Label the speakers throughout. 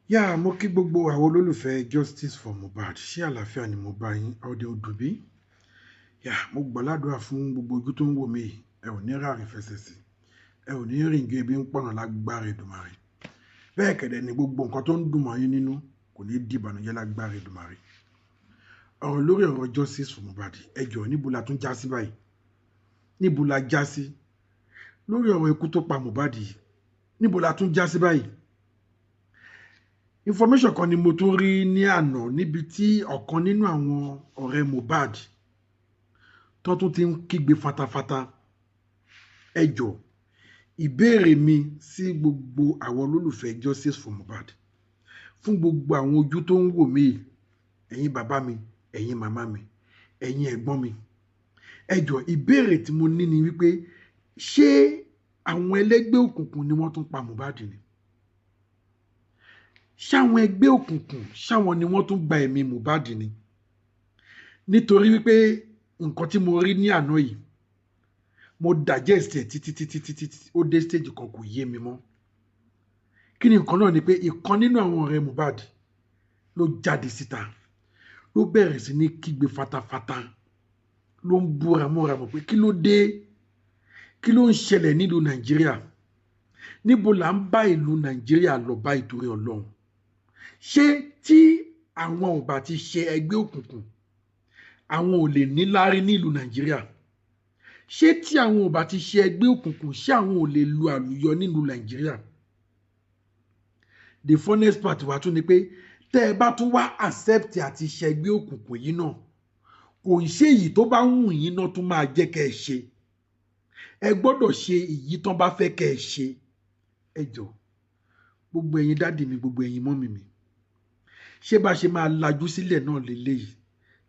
Speaker 1: Mo kí gbogbo àwọn olólùfẹ́ Justice for Mohbad. Ṣé àlàáfíà ni mo bá yín? Ọdẹ òdùbí. Mo gbàládùra fún gbogbo ojú tó ń wò mí. Ẹ ò ní ráàrin fẹsẹ̀ sí. Ẹ ò ní rìn ju ebi ń pọ̀nà lágbára Èdùmàrè. Bẹ́ẹ̀ kẹ̀dẹ̀ ni gbogbo nǹkan tó ń dùn mọ́ yín nínú kò ní di ìbànújẹ́ lágbára Èdùmàrè. Ọ̀rọ̀ lórí ọ̀rọ̀ Justice for Mohbad. Ẹ jọ̀ọ́ níbo la tún já sí báyìí? Níbo la já sí? Lórí ọ̀rọ̀ ikú tó pa Mohbad yìí. Níbo la tún já sí báyìí? Information kan ni mo tún rí ní àná níbi tí ọ̀kan nínú àwọn ọ̀rẹ́ Mohbad tó tún ti ń kígbe fatafata. Ẹ jọ̀ọ́, ìbéèrè mi sí gbogbo àwọn olólùfẹ́ Justice for Mohbad, fún gbogbo àwọn ojú tó ń wò mí, ẹ̀yin bàbá mi, ẹ̀yin màmá mi, ẹ̀yin ẹ̀gbọ́n mi. Ẹ jọ̀ọ́, ìbéèrè tí mo ní ni wípé ṣé àwọn ẹlẹ́gbẹ́ òkùnkùn ni wọ́n tún pa Mohbad ni? Ṣáwọn ẹgbẹ́ òkùnkùn ṣáwọn ni wọ́n tún gba ẹ̀mí Mohbad ni? Nítorí wípé nǹkan tí mo rí ní àná yìí, mo digest ẹ̀ títí ó dé stage kan kò yé mi mọ́. Kí ni nǹkan náà ni pé ìkan nínú àwọn ọ̀rẹ́ Mohbad ló jáde síta, ló bẹ̀rẹ̀ sí ní kígbe fatafata, ló ń búra mọ́ra mọ̀ pé kí ló dé, kí ló ń ṣẹlẹ̀ nílùú Nàìjíríà, níbo là ń bá ìlú Nàìjíríà lọ bá ìtorí Ọlọ́run. Ṣé tí àwọn ò bá ti ṣe ẹgbẹ́ òkùnkùn, àwọn ò lè níláárí nílùú Nàìjíríà? Ṣé tí àwọn ò bá ti ṣe ẹgbẹ́ òkùnkùn, ṣé àwọn ò lè lu àlùyọ nílùú Nàìjíríà? The funnest part wà tún ni pé tẹ́ ẹ bá tún wá accept àti ṣe ẹgbẹ́ òkùnkùn yìí náà, kò ń ṣe èyí tó bá wù yín náà tún máa jẹ́ kẹ́ ẹ ṣe. Ẹ gbọ́dọ̀ ṣe èyí tán bá fẹ́ kẹ́ ẹ ṣe. Ẹ jọ̀ọ́, gbogbo ẹ̀yin dáàdì mi, gbogbo ẹ̀yin mọ́mì mi, ṣé bá ṣe máa lajú sílẹ̀ náà lélẹ́yìí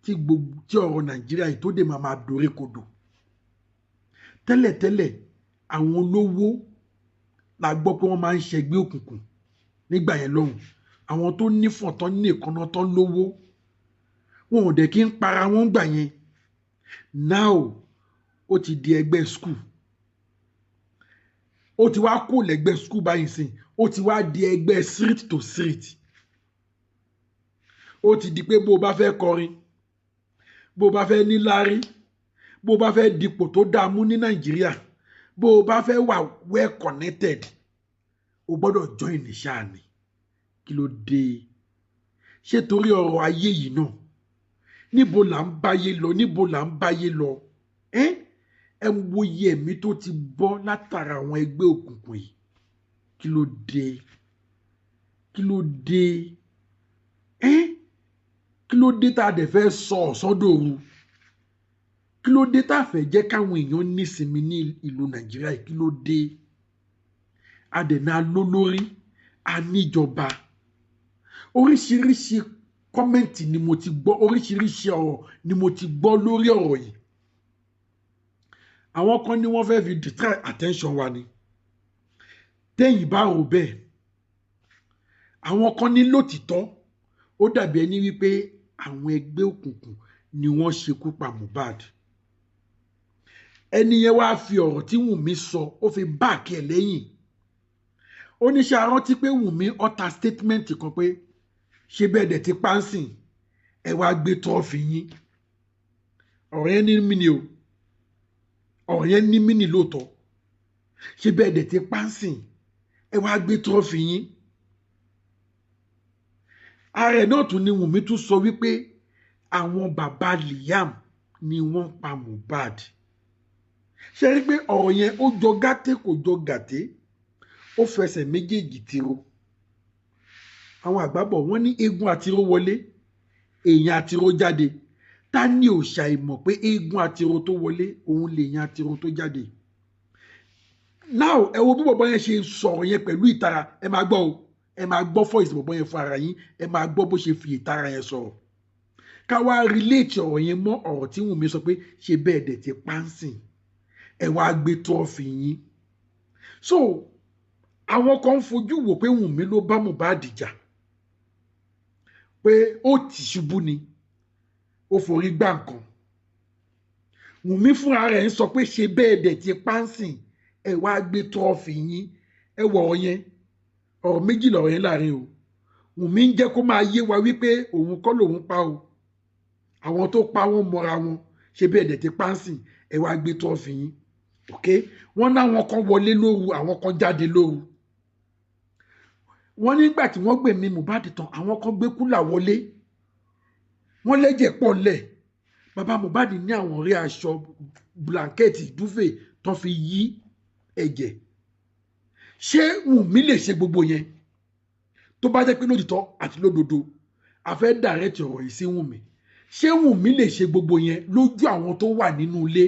Speaker 1: tí ọ̀rọ̀ Nàìjíríà yìí tó dé máa dorí kodò? Tẹ́lẹ̀tẹ́lẹ̀ àwọn olówó la gbọ́ pé wọ́n máa ń ṣẹgbẹ́ òkùnkùn nígbà yẹn lọ́hùn. Àwọn tó nífọ̀n tán ní ìkànnà tán lówó, wọn ò dẹ̀ kí ń para wọn gbà yẹn. Now ó ti di ẹgbẹ́ school. Ó ti wá kó lẹ́gbẹ́ school báyìí sìn, ó ti wá di ẹgbẹ́ street to street. Ó ti di pé bó o bá fẹ́ kọrin, bó o bá fẹ́ níláárí, bó o bá fẹ́ dipò tó dààmú ní Nàìjíríà, bó o bá fẹ́ wà well connected, o gbọ́dọ̀ join ní ṣáà ni. Kí ló dé? Ṣé torí ọrọ̀ ayé yìí náà? Níbo là ń báyé lọ? Níbo là ń báyé lọ? Ẹ wo iye ẹ̀mí tó ti bọ́ látara àwọn ẹgbẹ́ òkùnkùn yìí. Kí ló dé? Kí ló dé? Kí ló dé tá a dẹ̀ fẹ́ sọ ọ̀sọ́dòru? Kí ló dé tá a fẹ́ jẹ́ káwọn èèyàn nísinmi ní ìlú Nàìjíríà? Kí ló dé? A dẹ̀ náà lólórí, a níjọba. Oríṣiríṣi kọ́mẹ̀ntì ni mo ti gbọ́, oríṣiríṣi ọ̀rọ̀ ni mo ti gbọ́ lórí ọ̀rọ̀ yìí. Àwọn kan ní wọ́n fẹ́ fi distract attention wa ni. Tẹ́yìn bá rò bẹ́ẹ̀. Àwọn kan ní lótìtọ́ ó dàbí ẹni wípé àwọn ẹgbẹ́ òkùnkùn ni wọ́n ṣekú pa Mohbad. Ẹni yẹn wá fi ọ̀rọ̀ tí Wùnmí sọ, ó fi báàkì ẹ̀ lẹ́yìn. Ó ní ṣé a rántí pé Wùnmí ọ̀tá statement kan pé ṣé bẹ́ẹ̀ dẹ̀ ti pánsìn, ẹ wá gbé trọ́fì yín. Ọ̀rọ̀ yẹn ní mínì o. Ọ̀rọ̀ yẹn ní mínì lóòótọ́. Ṣé bẹ́ẹ̀ dẹ̀ ti pánsìn, ẹ wá gbé trọ́fì yín. Ààrẹ náà tún ni Wùnmí tún sọ wípé àwọn bàbá Liam ni wọ́n pa Mohbad. Ṣé rí pé ọ̀rọ̀ yẹn ó jọ gàté kò jọ gàté, ó fẹsẹ̀ méjèèjì tiro. Àwọn àgbàbọ̀ wọ́n ní eégún àtiró wọlé, èèyàn àtiró jáde. Ta ni ò ṣàìmọ̀ pé eégún àtiró tó wọlé òun lèèyàn àtiró tó jáde? Now ẹ wo bí bọ̀bọ̀ yẹn ṣe sọ̀rọ̀ yẹn pẹ̀lú ìtara. Ẹ máa gbọ́ o, ẹ máa gbọ́ voice bọ̀bọ̀ yẹn fún ara yín, ẹ máa gbọ́ bó ṣe fi ìtara yẹn sọ̀rọ̀. Ká wá relate ọ̀rọ̀ yẹn mọ́ ọ̀rọ̀ tí Wùnmí sọ pé ṣé bẹ́ẹ̀ dẹ̀ ti pánsìn, ẹ wá gbé trọ́fì yín. So àwọn kan ń fojú wò pé Wùnmí ló bá Mohbad jà, pé ó tì ṣubú ni, ó forí gbá nǹkan. Wùnmí fúnra rẹ̀ ń sọ pé ṣé bẹ́ẹ̀ dẹ̀ ti pánsìn, ẹ wá gbé trọ́fì yín. Ẹ wọ̀ ọ́ yẹn, ọ̀rọ̀ méjì lọ̀rọ̀ yẹn láàrin o. Wùnmí ń jẹ́ kó máa yé wa wípé òun kọ́ lòun pa o àwọn tó pa wọ́n mọ́ra wọn ṣe bí ẹ̀dẹ̀ ti pánsìn ẹ wá gbé tó fi yín ok wọ́n náwọn kan wọlé lóru àwọn kan jáde lóru wọ́n nígbà tí wọ́n gbẹ̀mí Mohbad tán àwọn kan gbé kúlà wọlé wọ́n lẹ́jẹ̀ pọ̀ lẹ̀ bàbá Mohbad ní àwọn rí aṣọ blanketi duvet tó fi yí ẹ̀jẹ̀ ṣé Wùnmí lè ṣe gbogbo yẹn tó bá jẹ́ pé lódìtọ́ àti lódodo a fẹ́ dàrẹ́tì ọ̀rọ̀ yìí sí Wùnmí ṣé Wùnmí lè ṣe gbogbo yẹn lójú àwọn tó wà nínú ilé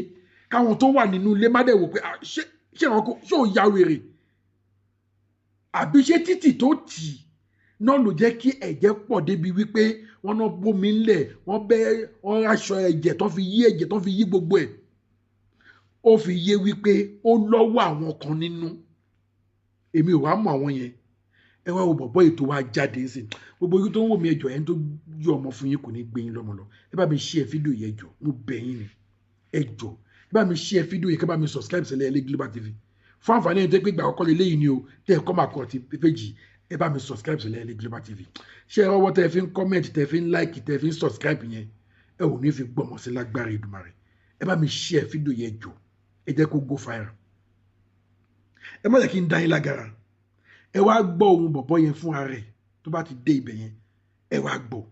Speaker 1: káwọn tó wà nínú ilé má dẹ̀ wò pé ṣé ò ya wèrè àbí ṣé títì tó tì náà ló jẹ́ kí ẹ̀jẹ̀ pọ̀ débi wípé wọ́n náà bómi ńlẹ̀ wọ́n ráṣọ ẹ̀jẹ̀ tó fi yí ẹ̀jẹ̀ tó fi yí gbogbo ẹ̀ ó fi yé wípé ó lọ́wọ́ àwọn kan nínú èmi ò wá mọ̀ àwọn yẹn ẹ wá wo bọ̀bọ́ ètò wa jáde sí gbogbo ojú tó ń wò mí ẹjọ́ ẹni tó yọ ọmọ fún yín kò ní gbé yín lọ́mọ lọ ẹ bá mi share fídíò yẹn jọ mo bẹ̀ yín ni ẹ jọ ẹ bá mi share fídíò yẹn kẹ́ bá mi subscribe sílẹ̀ ẹ lé Global TV fún àǹfààní ẹni tó pé ìgbà àkọ́kọ́ lélẹ́yìn ni o tẹ́ ẹ kọ́ máa kọ́ ti péjì ẹ bá mi subscribe sílẹ̀ ẹ lé Global TV ṣé ẹ ọwọ́ tẹ́ ẹ fi ń comment tẹ́ ẹ fi ń like tẹ́ ẹ fi ń subscribe yẹn ẹ ò ní fi gbọ́mọ sí lágbára Èdùmàrè ẹ bá mi share fídíò yẹn jọ ẹ jẹ́ kó go viral ẹ má jẹ́ kí n dá yín lágara ẹ wá gbọ́ ohun bọ̀bọ́ yẹn fún ara rẹ̀ tó bá ti dé ibẹ̀ yẹn ẹ wá gbọ́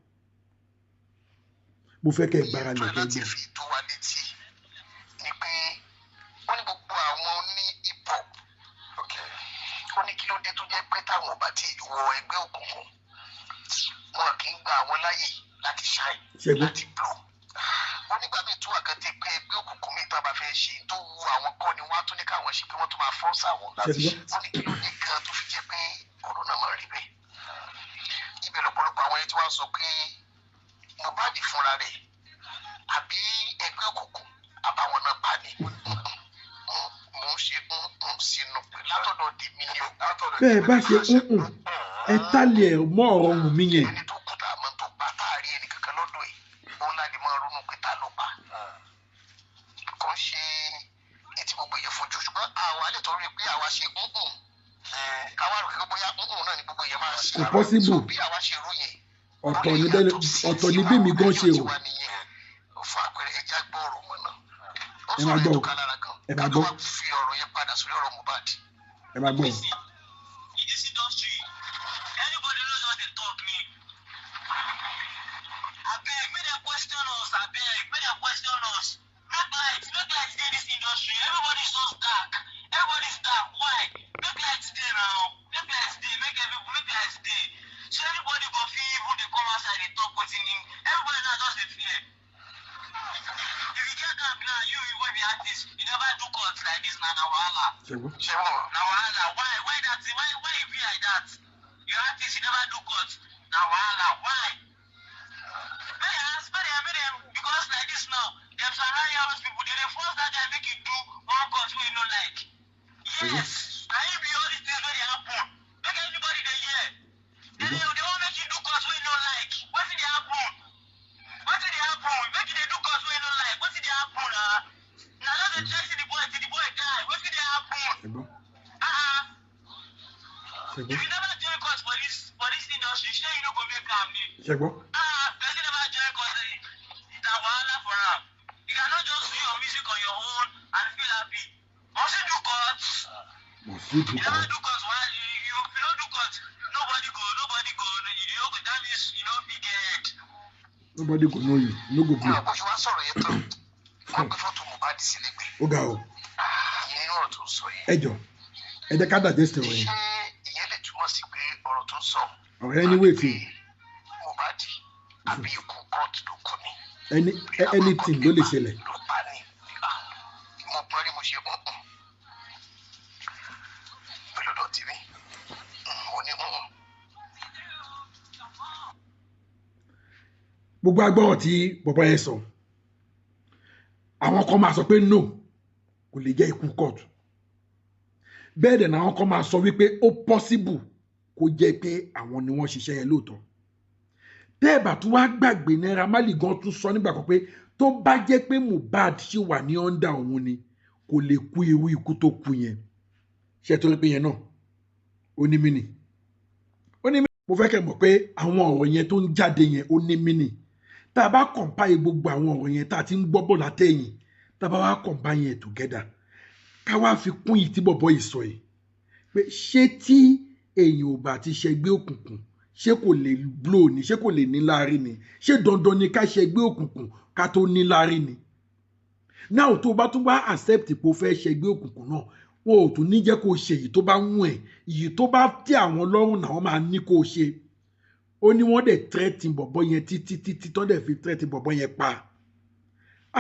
Speaker 1: mo fẹ́ kẹ́ ẹ gbára lẹ̀ kẹ́ ẹ gbọ́.
Speaker 2: fi tó wa létí ni pé wọ́n ní gbogbo àwọn ní hip hop ó ní kí ló dé tó jẹ́ pé táwọn ọba ti wọ ẹgbẹ́ òkùnkùn wọn kì í gba àwọn láyè láti shine láti blow wọ́n nígbà míì tó wà kan tẹ́ pé ẹgbẹ́ òkùnkùn míì tó bá fẹ́ ṣe tó wu àwọn kọ́ ni wọ́n á tún ní káwọn ṣe pé wọ́n tún máa fọ́ọ̀sì àwọn láti ṣe wọ́n ní kí ló dé gan tó fi jẹ́ pé ọ̀rọ̀ náà máa rí bẹ́ẹ̀ ibẹ̀ lọ́pọ̀lọpọ̀ àwọn ẹni tí wọ́n sọ pé Mohbad fúnra rẹ̀ àbí ẹgbẹ́ òkùnkùn àbáwọn náà pa ni mo ń ṣe sínú pé látọ̀dọ̀ tèmi ni o.
Speaker 1: bẹ́ẹ̀ bá ṣe ẹ tálẹ̀ ẹ̀ mọ́ ọ̀rọ̀ Wùnmí yẹn.
Speaker 2: ẹni tó kú tá a mọ̀ tó pa táàrí ẹnì kankan lọ́dọ̀ ẹ̀ òun láti máa ronú pé ta ló pa kò ń ṣe etí gbogbo èèyàn fojú ṣùgbọ́n àwa lè torí pé àwa ṣe káwá rò pé bóyá náà ni gbogbo èèyàn máa ṣe.
Speaker 1: kò pọ́síbù
Speaker 2: bí àwa ṣe rú yẹn
Speaker 1: ọ̀tọ̀ ni bí mi gan ṣe rò.
Speaker 2: fún àpẹẹrẹ ẹja gbọ́ ọ̀rọ̀ wọn náà ó
Speaker 1: ẹ
Speaker 2: sọ
Speaker 1: máa
Speaker 2: ọ̀rọ̀
Speaker 1: gbọ́
Speaker 2: tó ká lára gan
Speaker 1: ẹ máa
Speaker 2: ká tó
Speaker 1: gbọ́
Speaker 2: wá fi ọ̀rọ̀ yẹn padà sórí ọ̀rọ̀ Mohbad.
Speaker 1: ẹ máa gbọ́.
Speaker 3: In this industry, anybody knows what they talk me. Abeg, make them question us. Abeg, make them question us. Make light dey this industry. Everybody's just dark. Everybody's dark. Why? Make light dey now. Make light dey. Make light dey. So anybody go feel evil, they come outside, they talk wetin him. Everybody now just dey fear. If you get dark now, you will be artist. You never do cuts like this now. Na wahala. Na wahala. Why that? Why you be like that? You artist, you never do cuts. Na wahala. Why? Make them, because like this now, them surround all those people. They force that guy make you do one cut wey you no like. Yes, na him be all these things wey dey happen. Make anybody dey hear. They wan make you do cuts wey you no like. Wetin dey happen? Wetin dey happen? Make you dey do cuts wey you no like. Wetin dey happen na? Na just dey try see the boy till the boy die. Wetin dey happen? If you never join cuts for this industry, shey you no go make am ni. Person never join cuts, na wahala for am. You cannot just do your music on your own and feel happy. Must you do cuts? You never do cuts while you no do cuts. Nobody go. You know, that means you no be get.
Speaker 1: nobody go know you no go play.
Speaker 2: bó ṣe wá sọ̀rọ̀ yẹn tán wọ́n gbé fọ́tò Mohbad sí lẹ́gbẹ̀ẹ́.
Speaker 1: ó ga o
Speaker 2: ìyẹn nínú ọ̀rọ̀ tó ń sọ yẹn.
Speaker 1: ẹ jọ ẹ jẹ́ ká digest ọ̀rọ̀ yẹn.
Speaker 2: ṣé ìyẹn lè túmọ̀ sí pé ọ̀rọ̀ tó ń sọ.
Speaker 1: ọ̀rọ̀ ẹni wait o.
Speaker 2: Mohbad àbí ikú kóòtù ló kù ni.
Speaker 1: anything ló lè ṣẹlẹ̀.
Speaker 2: ló pa ni mo gbọ́ rí mo ṣe pẹ̀lọ́dọ̀ tv mo ní
Speaker 1: gbogbo agbọ́rọ̀ tí bọ̀bọ̀ yẹn sọ àwọn kan máa sọ pé no kò lè jẹ́ ikú kóòtù bẹ́ẹ̀ dẹ̀ náà àwọn kan máa sọ wípé ó possible kó jẹ́ pé àwọn ni wọ́n ṣiṣẹ́ yẹn lóòótọ́ tẹ́ẹ̀bà tó wá gbàgbé Naira Marley gan tún sọ nígbà kan pé tó bá jẹ́ pé Mohbad ṣì wà ní under òun ni kò lè kú irú ikú tó kú yẹn ṣe tó rí pé yẹn náà ó ní mí nì mo fẹ́ kẹ́ mọ̀ pé àwọn ọ̀rọ̀ yẹn tó ń jáde yẹn ó ní mínì tá a bá kọ̀ǹpáyé gbogbo àwọn ọ̀rọ̀ yẹn tá a ti ń gbọ́ bọ̀ látẹ̀yìn tá a bá wá kọ̀ǹpáyé yẹn together ká wá fi kún yìí tí bọ̀bọ̀ yìí sọ yìí pé ṣé tí èèyàn ò bá ti ṣẹgbẹ́ òkùnkùn ṣé kò lè blow ni ṣé kò lè ní láárí ni ṣé dandan ni ká ṣẹgbẹ́ òkùnkùn ká tó ní láárí ni náà tó bá tún wá accept pé o fẹ́ ṣẹgbẹ́ òkùnkùn náà wọn ò tún ní jẹ́ kó o ṣe èyí tó bá wù ẹ́ èyí tó bá tẹ́ àwọn lọ́rùn náà wọ́n máa ní kó o ṣe ó ní wọ́n dẹ̀ threaten bọ̀bọ̀ yẹn títí tó dẹ̀ fi threaten bọ̀bọ̀ yẹn pa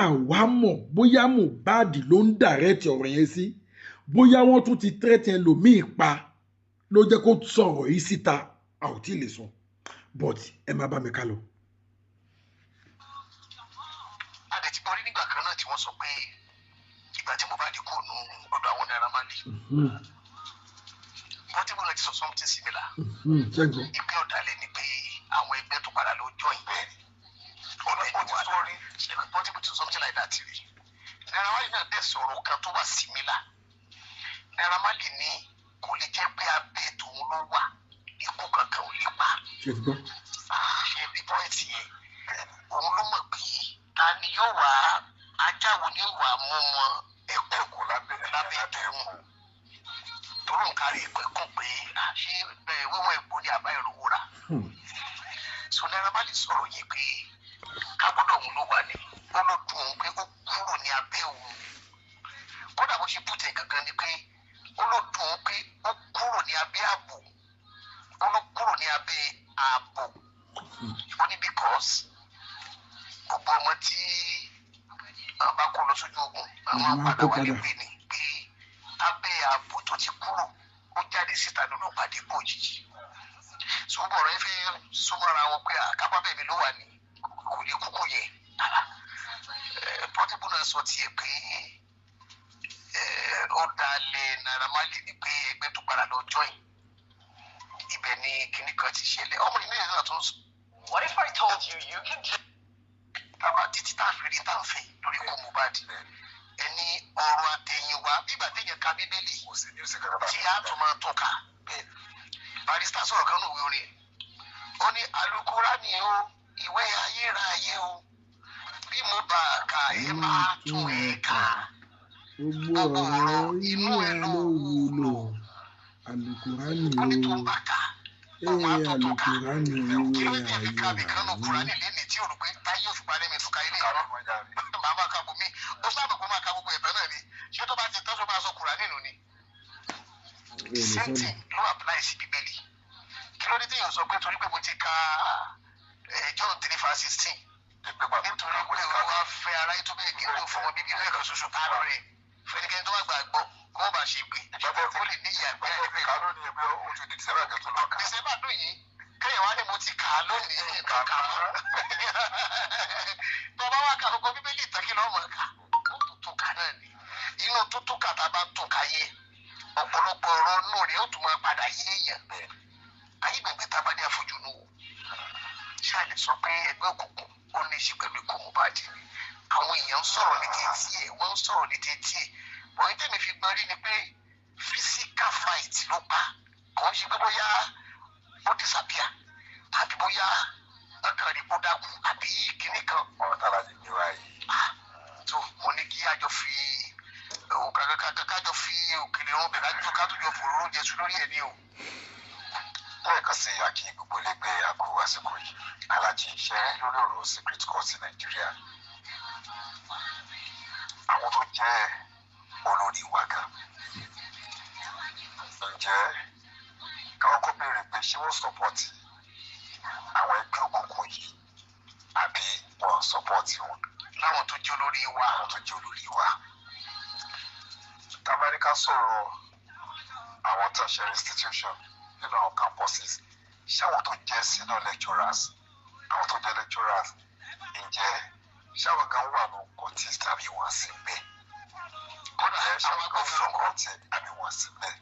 Speaker 1: àwa mọ̀ bóyá Mohbad ló ń direct ọ̀rọ̀ yẹn sí bóyá wọ́n tún ti threaten ẹlòmíì pa ló jẹ́ kó sọ̀rọ̀ yìí síta a ò tí ì lè sọ but ẹ má bá mi ká lọ.
Speaker 2: adẹ ti borí nígbà kan náà tí wọ́n sọ pé ìgbà tí Mohbad kò nu ọ̀dọ̀ àwọn Naira Marley Portable náà ti sọ something similar ìpè ọ̀dàlẹ̀ ni pé àwọn ẹgbẹ́ tó padà lọ join bẹ́ẹ̀ ọlọ́pàá ti sọ rí Portable ti sọ something like that rí Naira Marley náà dẹ̀ sọ̀rọ̀ kan tó wà similar Naira Marley ní kò lè jẹ́ pé abẹ́ tòun ló wà ikú kankan ò lè pa ṣe bí pọ́ìntì yẹn òun ló mọ̀ pé ta ni yóò wá ajá wo ni yóò wá mú ọmọ ẹ̀kọ́ lábẹ́ tòun tòun ń kárí ẹ̀kọ́ pé ṣé wíwọ́n epo ní àbá ìrówó rà so Naira Marley sọ̀rọ̀ yìí pé kábọ́dọ̀ òun ló wà ní ó ló dùn òun pé ó kúrò ní abẹ́ òun kódà bó ṣe bùtẹ̀ gangan ni pé ó ló dùn òun pé ó kúrò ní abẹ́ ààbò ó ló kúrò ní abẹ́ ààbò ó ní because gbogbo ọmọ tí àwọn bá kó lọ sójú ogun àwọn padà wà lẹ́gbẹ̀ẹ́ ni pé abẹ́ ààbò tó ti kúrò ó jáde síta lọ́nà pàdé kó òjijì so bọ̀rọ̀ ẹ fẹ́ súnmọ́ra wọn pé àkápábẹ́ mi ló wà ní kò lè kúkú yẹ Portable náà sọ tiẹ̀ pé ó dalẹ̀ Naira Marley ni pé ẹgbẹ́ tó padà lọ join ibẹ̀ ni kíní kan ti ṣẹlẹ̀ ọmọ ìlú náà tó ń sọ. What if I told you you can just. bàbá títí tá a fi rí tá a fẹ́ lórí kó Mohbad ẹni ọ̀rọ̀ àtẹ̀yìnwá bígbà téèyàn ka Bíbélì tí a tún máa tún ká barista sọ̀rọ̀ kan nù wíwọ́n ó ní Al-Qur'ani o ìwé ayérayé o bí mo bá a kà ẹ máa tún ẹ kà
Speaker 1: gbogbo ọ̀rọ̀ inú ẹ ló wúlò Al-Qur'ani o
Speaker 2: Al-Qur'ani ìwé
Speaker 1: ayérayé
Speaker 2: Kùránì lẹ́ni tí olùgbé táyé òfin parẹ́ mi tún ká ilé ìrọ̀ màmá ka bomi ó sábà kó máa ka gbogbo ẹ̀fẹ́ náà ni ṣé tó bá ti tọ́jú máa sọ Kùránì nù ni. same thing ló apply sí Bíbélì kí ló dé tí yóò sọ pé torí pé mo ti ka John 3:16 nítorí pé olúwa fẹ́ aráyé tó bẹ́ẹ̀ gẹ́gẹ́ fún ọmọ bíbí lẹ́ẹ̀kan ṣoṣo kárọ̀ rẹ̀ fẹ́nikẹ́ni tó bá gbàgbọ́ kó bá ṣe gbé ó lè ní ìyá ìgbé ayé bẹ́ẹ̀. December dùn yìí kẹ́yìn wá ní mo ti kà á lónìí nǹkan kà mọ́ tó bá wá ka gbogbo Bíbélì ìtàkì lọ́mọ ká ó tó ká náà ni inú tó ká tá a bá tó ká yé ọ̀pọ̀lọpọ̀ ọ̀rọ̀ inú rẹ̀ ó tún máa padà yé èèyàn ayé gbẹ̀gbẹ̀ tá a bá ní àfojúnú wò ṣáà lè sọ pé ẹgbẹ́ òkùnkùn ó ní í ṣe pẹ̀lú ikú Mohbad àwọn èèyàn ń sọ̀rọ̀ ní tètè ẹ̀ wọ́n ń sọ̀rọ̀ ní tètè ẹ̀ bọ̀yìn tèmi fi gbọ́n rí ni pé physical fight ló pa kò ń ṣe pé bóyá ó disappear àbí bóyá ọkàn rí kó dákú àbí kinní kan ọ̀rọ̀ tára lè ní wáyé. tó mo ní kí àjọ fi kájọ fi òkèlè ọ̀hún bẹ̀rẹ̀ kájọ jọ fòrò oúnjẹ sùn lórí ẹ̀ ní o. lẹ́ẹ̀kan sí akí gbogbo lẹ́gbẹ́ àkó àsìkò yìí alájí iṣẹ́ lórí ọ̀rọ̀ secret court Nàìjíríà àwọn tó jẹ́ olórí wa kan ǹjẹ́ káwọn kọ́ béèrè pé ṣé wọ́n sọ́pọ̀tì àwọn ẹgbẹ́ òkùnkùn yìí àbí wọ́n sọ́pọ̀tì wọn láwọn tó jẹ́ olórí wa àwọn tó jẹ́ olórí wa. Tabarika sọ̀rọ̀ àwọn tó ṣe institution nínú àwọn campuses ṣé àwọn tó jẹ́ senior lecturers àwọn tó jẹ́ lecturers ǹjẹ́ ṣé àwọn kan wà ní courtist àbí wọ́n sí bẹ́ẹ̀ kódà ṣé àwọn kan fún courtist àbí wọ́n sí bẹ́ẹ̀.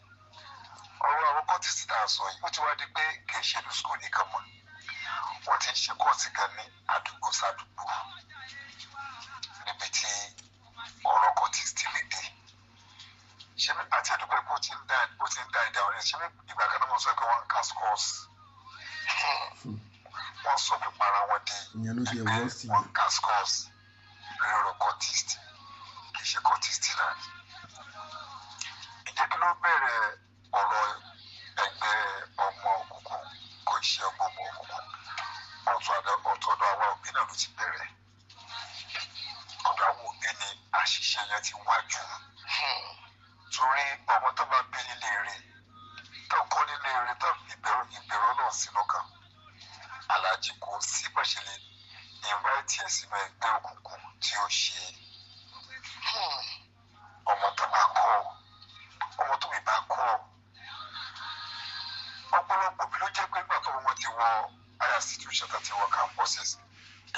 Speaker 2: ọ̀rọ̀ àwọn courtist náà sọ yìí ó ti wá di pé kì í ṣe ní school nìkan mọ́ wọ́n ti ń ṣe kọ́ọ̀tì gan ní àdúgbò sádùúgbò níbi tí ọ̀rọ̀ courtist lè dé. ṣé àti ẹ̀dùnkọ́ kó ti ń dá ìdá ọ̀rẹ́ ṣé ìgbà kan náà mo sọ pé wọ́n ń ka scores wọ́n sọ pé para wọn di
Speaker 1: ìyẹn ló ti
Speaker 2: ẹgbẹ́
Speaker 1: wọ́ sí
Speaker 2: wọn cascos lórí cultist kì í ṣe cultist náà. Ìjẹ́ kí ló bẹ̀rẹ̀ ọ̀rọ̀ ẹgbẹ́ ọmọ òkùnkùn kò ṣe ọmọ òkùnkùn ọ̀tọ̀ọ̀dọ̀ àwa òbí náà ló ti bẹ̀rẹ̀. Ọ̀dọ̀ àwọn òbí ni àṣìṣe yẹn ti wájú. Torí ọmọ tó bá bí nílé rẹ̀ tó kọ́ nílé rẹ̀ tó fi ìbẹ̀rù náà sínú kan. Aláàjì kò sí bá ṣe lè invite ẹ̀ sínú ẹgbẹ́ òkùnkùn tí ó ṣe. Ọmọ tó bá kọ́ ọmọ tó bí bá kọ́ ọ̀pọ̀lọpọ̀ bí ló jẹ́ pé nígbà tó wọ́n ti wọ higher institution àti wọ campuses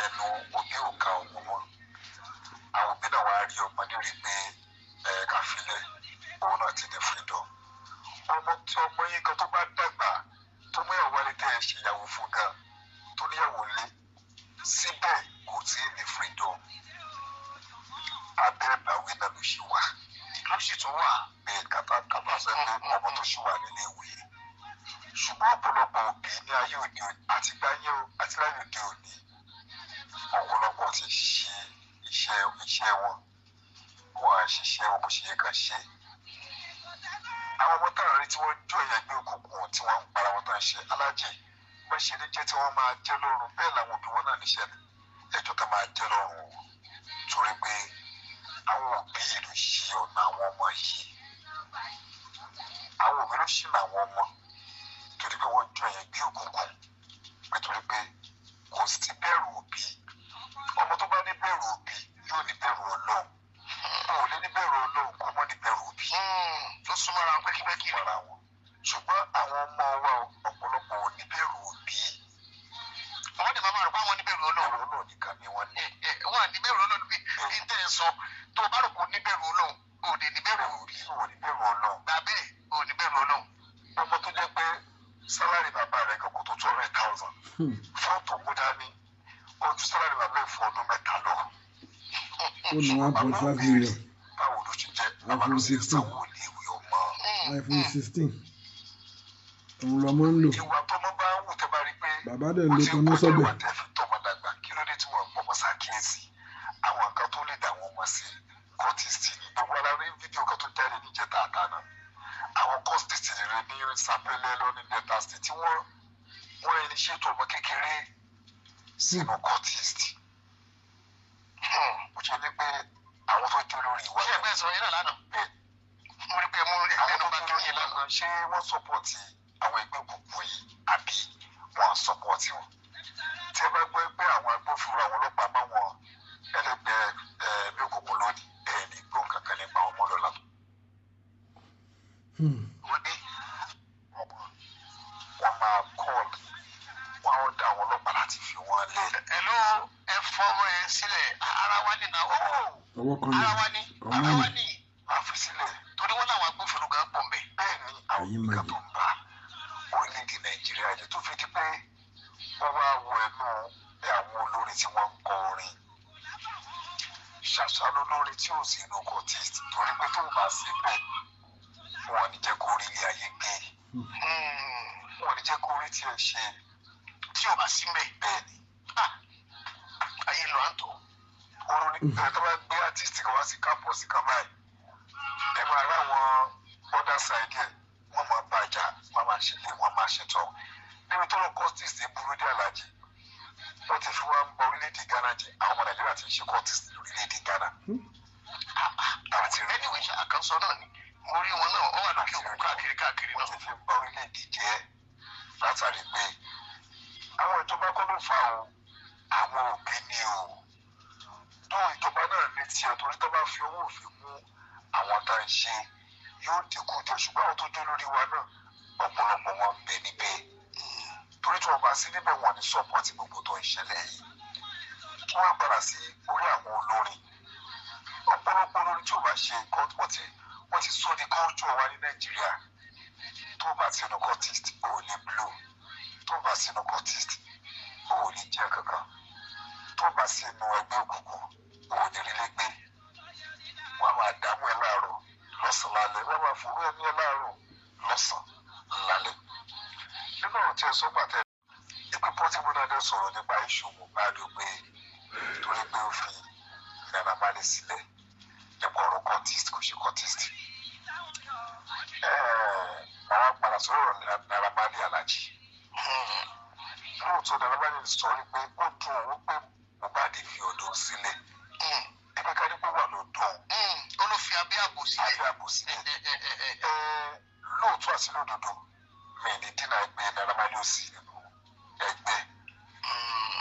Speaker 2: ẹnu òbí ò ka ọmọ wọn. Àwọn òbí náà wá rí ọmọ nírí pé káfílẹ̀ òun náà ti ní freedom. Ọmọ tí ọmọ yín kan tó bá dàgbà tó mú ìyàwó wálé tẹ́ ẹ ṣèyàwó fún gan tó níyàwó lé síbẹ̀ kò tí ì ní freedom. Abẹ́ ìbáwí náà ló ṣì wà. Ló sì tún wà pé kàtàkàtà sọ pé ọmọ tó ṣì wà nílé ìwé. Ṣùgbọ́n ọ̀pọ̀lọpọ̀ òbí ní ayé òde òní àti láyé òde òní ọ̀pọ̀lọpọ̀ ti ṣe iṣẹ́ wọn. Wọ́n á ṣiṣẹ́ wọn bó ṣe yẹ ká ṣe. Àwọn ọmọ táwọn rí tí wọ́n jó ẹgbẹ́ òkùnkùn tí wọ́n ń para wọn tó ń ṣe alájì bẹ́ẹ̀ ṣe ní jẹ́ tí wọ́n máa jẹ́ lọ́rùn bẹ́ẹ̀ làwọn òbí wọn náà níṣẹ́ ẹjọ́ tá máa jẹ́ lọ́rùn o. Torí pé àwọn òbí ìlú ṣí ọ̀nà àwọn ọmọ yìí. Àwọn òbí ló ṣì nà àwọn ọmọ torí pé wọ́n jó ẹgbẹ́ òkùnkùn nítorí pé kò sí bẹ̀rù òbí. Ọmọ tó bá ní bẹ̀rù òbí yóò ní bẹ̀rù Ọlọ́run. Wọn ò lè ní bẹ̀rù Ọlọ́run kó mọ́ ní bẹ̀rù òbí. Tó súnmọ́ ara wọn pẹ́kípẹ́kí mọ́ra wọn. Ṣùgbọ́n àwọn ọmọ wa ọ̀pọ̀lọpọ̀ ò ní bẹ̀rù òbí. Wọ́n ní màmá rẹ̀ pé àwọn ní bẹ̀rù Ọlọ́run. Ọlọ́run nìkan ni wọ́n ní. Wọ́n ní bẹ̀rù Ọlọ́run bí tẹ́ ẹ sọ tó o bá rò pé o ní bẹ̀rù Ọlọ́run o ní ní bẹ̀rù òbí. O ní bẹ̀rù Ọlọ́run. Bàbẹ́ o ní bẹ̀rù Ọlọ́run. Ọmọ tó jẹ́ pé sálárì bàbá rẹ̀ kan kò tó 200,000. Fọ́ọ̀tù mú dání ojú sálárì bàbá ẹ̀ fún ọdún mẹ́ta lọ.
Speaker 1: Ó ní 1.5 million.
Speaker 2: Báwo ló ṣe jẹ́ bàbá ló ṣe sanwó ilé ìwé ọmọ.
Speaker 1: iPhone 16 òun lọmọ ń lò.
Speaker 2: Ìwà tọmọ bá ń wù tẹ́ bá rí pé
Speaker 1: bàbá dẹ̀ ń lo tọmọ sọ́bẹ̀.
Speaker 2: wọ́n ti ń kọ́ tọmọ dàgbà kí ló dé tí wọ́n pọ̀ mọ́ sákìyèsí àwọn nǹkan tó lè dà wọ́n mọ̀ sí kọ́tìsì ní gbogbo alárí fídíò kan tó jáde níjẹta àtàná. Àwọn kọ́tìsì rẹ̀ ní Sapele lọ́ní Delta State tí wọ́n ẹni ṣètò ọmọ kékeré sínú kọ́tìsì. Mo ṣe ní pé àwọn tó jó lórí ìwà. Ṣé ẹgbẹ́ sọ yẹn náà lánàá? Mo rí pé ẹnu bá kí yẹn lánàá. Ṣé wọ́n sọ́pọ̀tì àwọn ẹgbẹ́ òkùnkùn yìí àbí wọ́n sọ́pọ̀tì wọn? Tí ẹ bá gbọ́ pé àwọn agbófinró àwọn ọlọ́pàá máa wọn ẹlẹ́gbẹ́ ẹgbẹ́ òkùnkùn lónìí ẹ̀ ní gbọ́ kankan nípa ọmọ lọ́la. Wọ́n ní wọ́n máa kọ́ọ̀lù wọ́n á dá àwọn ọlọ́pàá láti fi wọ́n lé. Ẹ̀ló ẹ fọwọ́ ẹ sílẹ̀ ara wa ní náà
Speaker 1: ọwọ́ kan ní
Speaker 2: ara wa ní wàá fi sílẹ̀ torí wọ́n láwọn agbófinró gan pọ̀ mbẹ́. Bẹ́ẹ̀ ni àwọn nǹkan tó ń bá orílẹ̀-èdè Nàìjíríà jẹ́ tó fi di pé wọ́n wá wọ ẹnu àwọn olórin tí wọ́n ń kọ orin. Ṣàṣà lólórin tí ò sí inú kọ́tìst torí pé tó bá sí bẹ́ẹ̀ wọn ò ní jẹ́ kó rí ilé ayé gbé. Wọn ò ní jẹ́ kó rí tiẹ̀ ṣe tí ò bá sí mbẹ́. Bẹ́ẹ̀ ni ayé lọ à ń tọ́. Orin tó bá gbé artiste kan wá sí campus kan báyìí ẹ máa rá àwọn other side ẹ̀ wọ́n máa bàjá wọ́n máa ṣe lé wọ́n máa ṣe tọ́. Níbi tó lọ kọ́tìsì burú dé alájì wọ́n ti fi wá ń bọ orílẹ̀-èdè Ghana jẹ́ àwọn ọmọ Nàìjíríà ti ń ṣe kọ́tìsì lórílẹ̀-èdè Ghana. Àti rẹ̀ níwèé ṣe àkànṣọ náà ni mo rí wọn náà ó wà lókè òkun káàkiri náà. Wọ́n ti fi ń bọ orílẹ̀-èdè jẹ́ látàrí pé àwọn ìjọba kọ́ ló fà ó àwọn òbí ni o. Tó ìjọba náà ní tiẹ̀ torí tó bá fi owó òfin mú àwọn tá à ń ṣe yóò dínkù jẹ ṣùgbọ́n àwọn tó dé lórí wa náà ọ̀pọ̀lọpọ̀ wọn ń bẹ níbẹ̀ torí tí wọ́n bá sí níbẹ̀ wọ́n ní sọ́pọ̀tì gbogbo tó ń ṣẹlẹ̀ yìí kí wọ́n padà sí orí àwọn olórin ọ̀pọ̀lọpọ̀ olórin tí ò bá ṣe nǹkan wọ́n ti sọ ní culture wa ní Nàìjíríà tó bá sínú kọ́tìst ò lè blow tó bá sínú kọ́tìst ò lè jẹ́ kankan tó bá sínú ẹgbẹ́ òkùnkùn ò ní rí lẹ́gbẹ́ wọ́n máa dààmú ẹ láàárọ̀ lọ́sàn-án lálẹ́ wọ́n máa fòrú ẹ̀mí ẹ láàárọ̀ lọ́sàn-án lálẹ́. Nínú ọ̀rọ̀ tí ẹ sọ pàtẹ́ pé Portable náà dẹ̀ sọ̀rọ̀ nípa iṣu Mohbad pé torí pé ó fi Naira Marley sílẹ̀ nípa ọ̀rọ̀ contest kò ṣe contest. Àwọn padà sọ̀rọ̀ Naira Marley Alhaji. Lóòótọ́ Naira Marley sọ wípé ó dùn òun pé Mohbad fi ọ̀dọ́ sílẹ̀. Ẹgbẹ́ ká ní pé wà ló dùn.
Speaker 3: Ó ló fi abẹ́ àbò sílẹ̀.
Speaker 2: Abẹ́ àbò sílẹ̀. Lóòótọ́ àti lódodo mi ní dínà ẹgbẹ́ Naira Marley ò sí nínú ẹgbẹ́.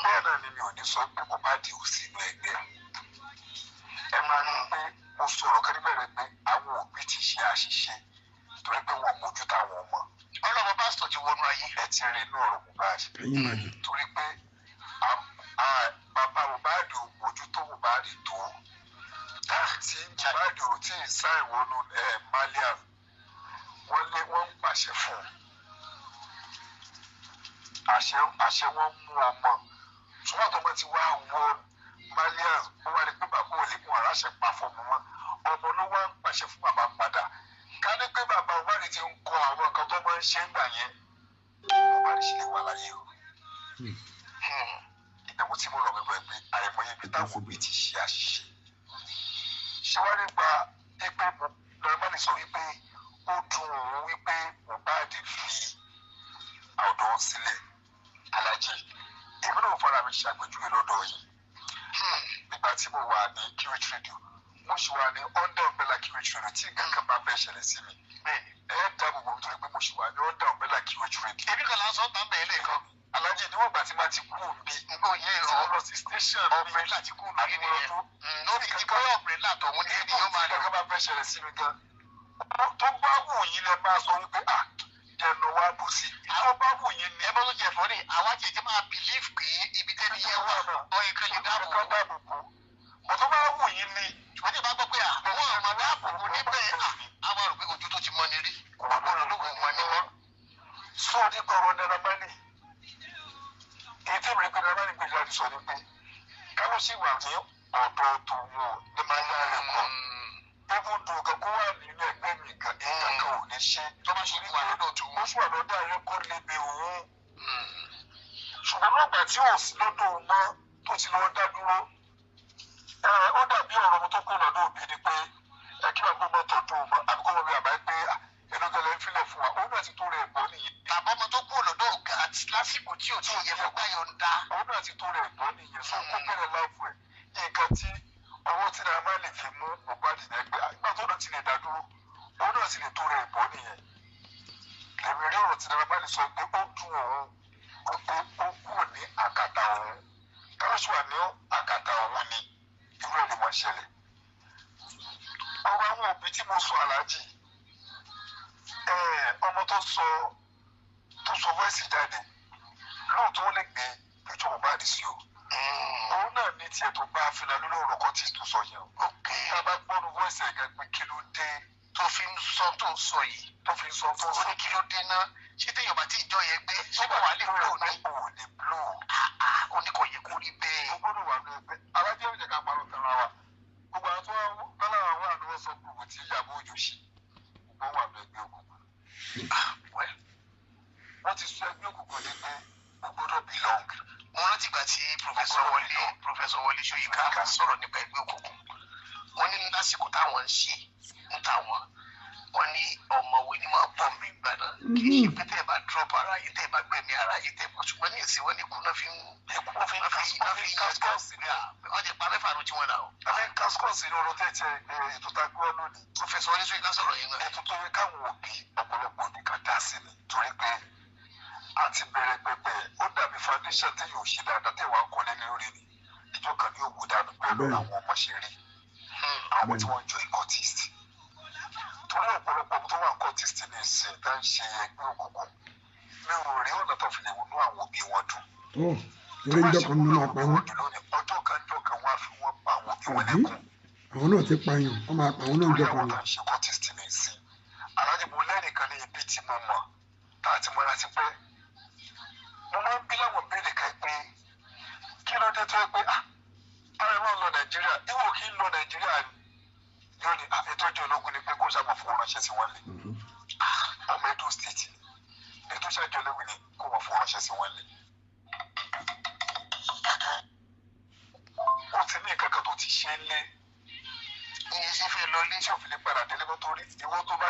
Speaker 2: Bẹ́ẹ̀ náà ni mi ò ní sọ pé Mohbad ò sí nínú ẹgbẹ́. Ẹ máa ní pé mo sọ̀rọ̀ kan níbẹ̀rẹ̀ pé àwọn òbí ti ṣe àṣìṣe torí pé wọ́n mójú táwọn ọmọ.
Speaker 3: Ọlọ́mọ pásítọ̀ ti wọnú ayé.
Speaker 2: Ẹ ti rí inú ọ̀rọ̀ Mohbad. Torí pé bàbá Mohbad ò mójú tó Mohbad tó. Tí Mohbad ò tí ì sá ìwọ́nú Maliam wọ́n ń pàṣẹ fún un. Àṣẹ wọn mú ọmọ. Ṣùgbọ́n tó bá ti wá wọ Maliam ó wá rí pé bàbá ò lè mú aráṣẹ pa fọmọ wọn. Ọmọ ló wá ń pàṣẹ fún bàbá padà. Ká ní pé bàbá Mohbad ti ń kọ àwọn nǹkan tó máa ń ṣe ń gbà yẹn. Mohbad ṣe lè wà láyé o. Ìdààmú tí mo lọ gbẹgbẹ pé àìmọye ibi táwọn òbí ti ṣe àṣìṣe. Ṣé wá nípa pé Naira sọ wípé ó dùn òun wípé Mohbad fi ọ̀dọ́ sílẹ̀. Alhaji èmi náà fara mi ṣàpèjúwe lọ́dọ̀ yìí. Nígbà tí mo wà ní QH Radio mo ṣì wà ní under umbrella QH Radio tí kankan bá bẹ́ẹ̀ ṣẹlẹ̀ sí mi. Dáàbò bò nítorí pé mo ṣì wà ní under umbrella QH Radio.
Speaker 3: Èmi kan lásán tán bẹ́ẹ̀ lẹ́ẹ̀kan.
Speaker 2: Alhaji níwọ̀n ìgbà tí máa ti kú bí lọ sí station
Speaker 3: ọ̀bẹ̀rẹ̀ láti kú lórí nìyẹn. Lórí ìdíkọ́ ọ̀bẹ̀rẹ̀ látọ̀ wọn ní ènìyàn máa lọ.
Speaker 2: Kankan bá bẹ́ẹ̀ ṣẹlẹ̀ sí mi gan. Tó bá wù yín lẹ máa sọ wípé jẹnu wa bù sí. Àwọn bá wù yín ni.
Speaker 3: Ẹ bá tó jẹ fọ́nì àwọn àjẹjẹ máa believe pé ibi tẹ́ni yẹn wà ọyìn kan lè dáàbò bò.
Speaker 2: Ọ̀tọ́ bá wù yín ni.
Speaker 3: Ṣùgbọ́n tí a bá gbọ́ pé àwọn ọmọ dáàbò bò níbẹ̀ àwọn àrò pé ojú tó ti mọ́ ni rí. Olùdókòwò mọ́ ni wọ́n.
Speaker 2: Sọ nípa ọ̀rọ̀ Naira Marley. Èyí tí ìrìn pé Naira Marley gbé jáde sọ ni pé kálọ̀ sí wà ní ọ̀dọ̀ tó wù ní máa ń yára ẹ̀kọ́. Ewu dùn kan kó wà nínú ẹgbẹ́ mi kan ìkankan ò ní ṣe.
Speaker 3: Tó bá ṣe wà lọ́dọ̀ tó
Speaker 2: wọ́n sùn àlọ́dọ̀ ayé kó lébi òun. Ṣùgbọ́n lọ́gbà tí ò sí lọ́dọ̀ òun mọ́ tó ti lọ́ọ́ dá dúró. Ó dàbí ọ̀rọ̀ ọmọ tó kú lọ́dọ̀ òbí ni pé kí wàá gbọ́ mọ́tò tó mọ́ àbíkọ́ wọn bí àbáyé pé ẹnìkẹ́lẹ́ ń filẹ̀ fún wa òun náà ti tó rẹ̀ gbọ́ nìyẹn.
Speaker 3: Bàbá ọmọ tó kú lọ́dọ̀ ọ̀gá àti lásìkò tí ò tí ì yẹ fún báyọ̀ ń dá.
Speaker 2: Òun náà ti tó rẹ̀ gbọ́ nìyẹn sọ kó bẹ̀rẹ̀ láìpù ẹ̀ nǹkan tí ọwọ́ tí Naira Marley fi mú Mohbad ní ẹgbẹ́ àgbà tó náà ti lè dá dúró òun náà ti lè tó rẹ̀ gbọ́ nìyẹn. Lèmi rí ọ̀rọ̀ tí Naira Marley sọ pé ó dùn òun wípé ó kúrò ní àkàtà òun kálọ́sù wà ní àkàtà òun ni irú ẹ̀ lè máa ṣẹlẹ̀. Ọ̀rọ̀ àwọn òbí tí mo sọ Alhaji ọmọ tó sọ voice jáde lóòótọ́ ó lè gbé picture Mohbad sí o. Òun náà ní tiẹ̀ tó bá fínà lórí ọ̀rọ̀ kan tí tó sọ yẹn o. Tá a bá gbọ́nu voice ẹ̀ gan pé kí ló dé
Speaker 3: tó fi ń sọ tó ń sọ yìí.
Speaker 2: tó fi ń sọ tó ń sọ.
Speaker 3: Ó ní kí ló dé náà ṣé téèyàn bá tí ìjọ yẹn gbé ṣé kò wá lè blow ní.
Speaker 2: Ò lè blow.
Speaker 3: Ó ní kò yẹ kó rí bẹ́ẹ̀.
Speaker 2: Ó gbọ́dọ̀ wà ní ẹgbẹ́. Alájẹ́ òjẹ̀ ká parọ́ tẹ̀ra wa. Gbogbo àwọn tó wà lára àwọn àdúrà sọ gbogbo tí Ìyábọ̀ Òjó ṣe. Gbogbo wà ní ẹgbẹ́ òkùnkùn. Wọ́n ti sọ ẹgbẹ́ òkùnkùn ní pé ó gbọ́dọ̀ belong.
Speaker 3: Mo rántí ìgbà tí Professor Wọlé Ṣóyínká sọ̀rọ̀ nípa ẹgbẹ́ òkùnkùn. Wọ́n ní lásìkò táwọn ń ṣe ń táwọn. Wọ́n ní ọ̀mọ̀wé ni wọ́n bọ̀ mí gbà náà. Kì í ṣe pé tẹ́ ẹ bá drop ara yìí tẹ́ ẹ bá gbẹ̀mí ara yìí tẹ́ ẹ bọ̀. Ṣùgbọ́n ní ìsìn wọn ní ikú náà fi ń wọ́n ti pa mẹ́fà lójú wọn náà.
Speaker 2: Àbẹ́ kásíkọ̀sì ní ọ̀rọ̀ tẹ̀tẹ̀ ètò tá a gbọ́ lónìí.
Speaker 3: Professor Wọlé Ṣóyínká sọ̀rọ̀ yìí náà.
Speaker 2: Ètò tó yẹ káwọn òbí ọ̀pọ̀lọpọ̀ nìkan dá sí ni torí pé a ti bẹ̀rẹ̀ pẹpẹ ó dàbí foundation tí yóò ṣe dáadáa tẹ̀ wá kọ́lé lórí ni ìjọ kan ní òwò dànù pẹ̀lú àwọn ọmọ ṣe rí àwọn tí wọ́n jọ cultist torí ọ̀pọ̀lọpọ̀ tó wà cultist ní ìsìn tá ń ṣe ẹgbẹ́ òkùnkùn mi ò rí ọ̀nà tó fi lè wọnú àwọn òbí wọn dùn.
Speaker 1: Eré ìjọ kan nínú apá wọn.
Speaker 2: Ọjọ́ kan wọ́n á fi wọ́n pa àwọn òbí wọn lẹ́kùn.
Speaker 1: Àwọn náà ti pààyàn wọ́n máa pa àwọn náà jọ kan.
Speaker 2: Àwọn tó ń ṣe cultist ní ìsìn Alhaji mo lẹ́nìkan ní ibi tí mo mọ̀ tá a ti mọ́ra ti pẹ́. Mo máa ń bí láwọn béèrè kan pé kí ló dé tó yẹ pé ara ẹ̀ máa ń lọ Nàìjíríà ìwọ kì í lọ Nàìjíríà yóò ní ètòjú ológun ni pé kó sábà fowó ránṣẹ́ sí wọn lé. Ọmọ Edo State ètò ìṣàjọ ológun ni kó wọ́n fowó ránṣẹ́ sí wọn lé.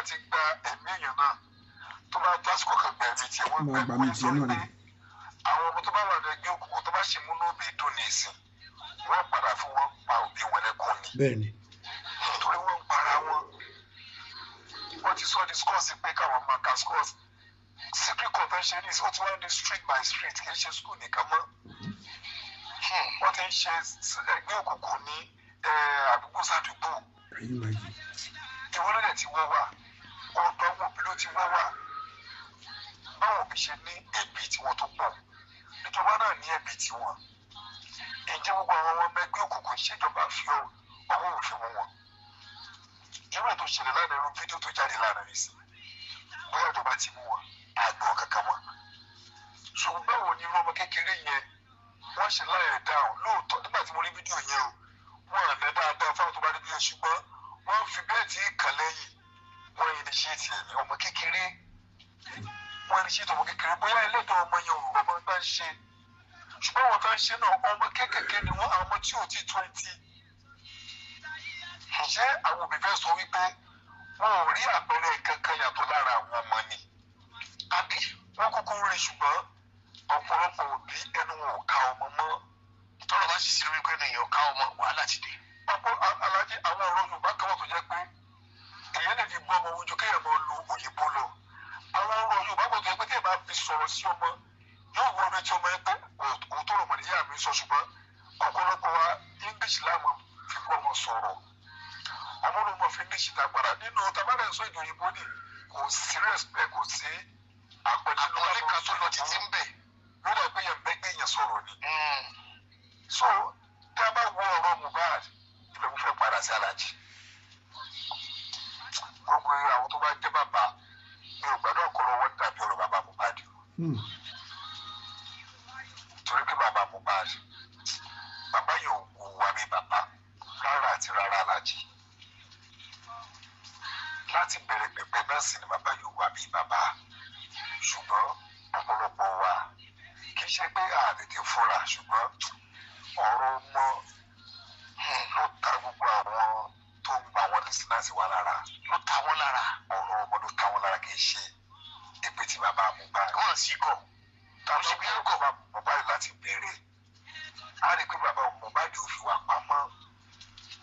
Speaker 2: ti gba ẹ̀mí èèyàn náà tó bá jásìkò kan gba ẹ̀mí tiẹ̀ wọ́n gbẹ kó sọ pé àwọn ọmọ tó bá wà ní ẹgbẹ́ òkùnkùn tó bá ṣì múnú òbí dùn ní ìsìn wọ́n padà fún wọn pa òbí wọn lẹ́kọ̀ọ́ ni.
Speaker 1: bẹ́ẹ̀ni.
Speaker 2: torí wọ́n ń para wọn wọ́n ti sọ discourse pé káwọn máa ka scores secret convention is ó ti wá ní street by street kì í ṣe school nìkan mọ́ wọ́n ti ń ṣe ẹgbẹ́ òkùnkùn ní àdúgbò sádùúgbò ìwọlé ti wọ́ wà ọ̀dọ́ àwọn òbí ló ti wọ́ wà báwọn òbí ṣe ní ẹ̀bí tiwọn tó pọ̀ ìjọba náà ní ẹ̀bí tiwọn ǹjẹ́ gbogbo àwọn ọmọ ẹgbẹ́ òkùnkùn ìṣèjọba fi ọwọ́ òfin mú wọn irú ètò ìṣẹ̀lẹ̀ lánàá irú fídíò tó jáde lánàá rí sí bóyá ìjọba ti mú wọn àgbọ̀ kankan wọn ṣùgbọ́n báwo ni irú ọmọ kékeré yẹn wọ́n ṣe láyẹ̀ dáhùn lóòótọ́ nígbà tí mo rí fídíò yẹn o wọ́n àná dáadáa fáwọn tó bá rí fídíò ṣùgbọ́n wọ́n fi bẹ́ẹ̀ tí kàn lẹ́yìn wọ́n yìí ní ṣe ti ẹ̀mí ọmọ kékeré wọ́n ní ṣe ti ọmọ kékeré bóyá ẹlẹ́dọ̀ ọmọ yẹn ò ọmọ bá ń ṣe ṣùgbọ́n àwọn tó ń ṣe náà ọmọ kékeré ni wọ́n àwọn ọmọ tí ò tí 20 ǹjẹ́ àwọn òbí fẹ́ sọ wípé wọn ò rí àpẹẹrẹ kankan yàtọ̀ lára àwọn ọmọ ni àbí wọ́n kúkú rí ṣùgbọ́n ọ̀pọ̀lọpọ̀ òbí ẹnu wọn ò ká ọmọ mọ́ tọ́lọ̀ bá sì sí wípé ènìyàn ká ọmọ wàhálà ti dé. ọ̀pọ̀ alájí àwọn ọ̀rọ̀ Yorùbá kan wà tó jẹ́ pé èyí lè fi gbọ́ ọmọ ojú kéèyàn máa lo òyìnbó lọ àwọn ọ̀rọ̀ Yorùbá kan tó jẹ́ pé kéèyàn máa fi sọ̀rọ̀ sí ọmọ yóò wọ ọdún tí ọmọ yẹn pé òótọ́ ọmọ nìyá mi sọ ṣùgbọ́n ọ̀pọ̀lọpọ̀ wa English láàmú fi gbọ́ ọmọ sọ̀rọ̀ ọmọ ló mọ fi English dàgbàrà nínú tabalẹ̀ sọ èdè òyìnbó ni kò sí respect kò sí àpẹẹrẹ kan tó lọ títí ń bẹ̀ lórí ẹgbẹ́ yẹn bẹ́gbẹ́ yẹn sọ̀rọ̀ ni. so tí a bá wọ ọ̀rọ̀ Mohbad ibẹ̀ mo fẹ́ padà sí Aláàjì gbogbo àwọn tó bá jẹ́ bàbá mi ò gbàdúrà kọ́ lọ́wọ́ dàbí ọ̀rọ̀ bàbá Mohbad torí pé bàbá Mohbad bàbá yẹn ò wá bí bàbá rárá àti rárá Aláàjì láti bẹ̀rẹ̀ pẹ̀pẹ̀ náà sì ni bàbá yóò wá bí bàbá ṣùgbọ́n ọ̀pọ̀lọpọ̀ wa kì í ṣe pé àtètè fúnra ṣùgbọ́n ọ̀rọ̀ ọmọ ló ta gbogbo àwọn tó ń gba àwọn listeners wa lára ló ta wọ́n lára ọ̀rọ̀ ọmọ ló ta wọ́n lára kì í ṣe èpè tí bàbá Mohbad wọ́n sì kọ̀ táwọn ṣe bí ẹ̀kọ́ bàbá Mohbad láti bẹ̀rẹ̀ á rí i pé bàbá Mohbad ò fi wà pamọ́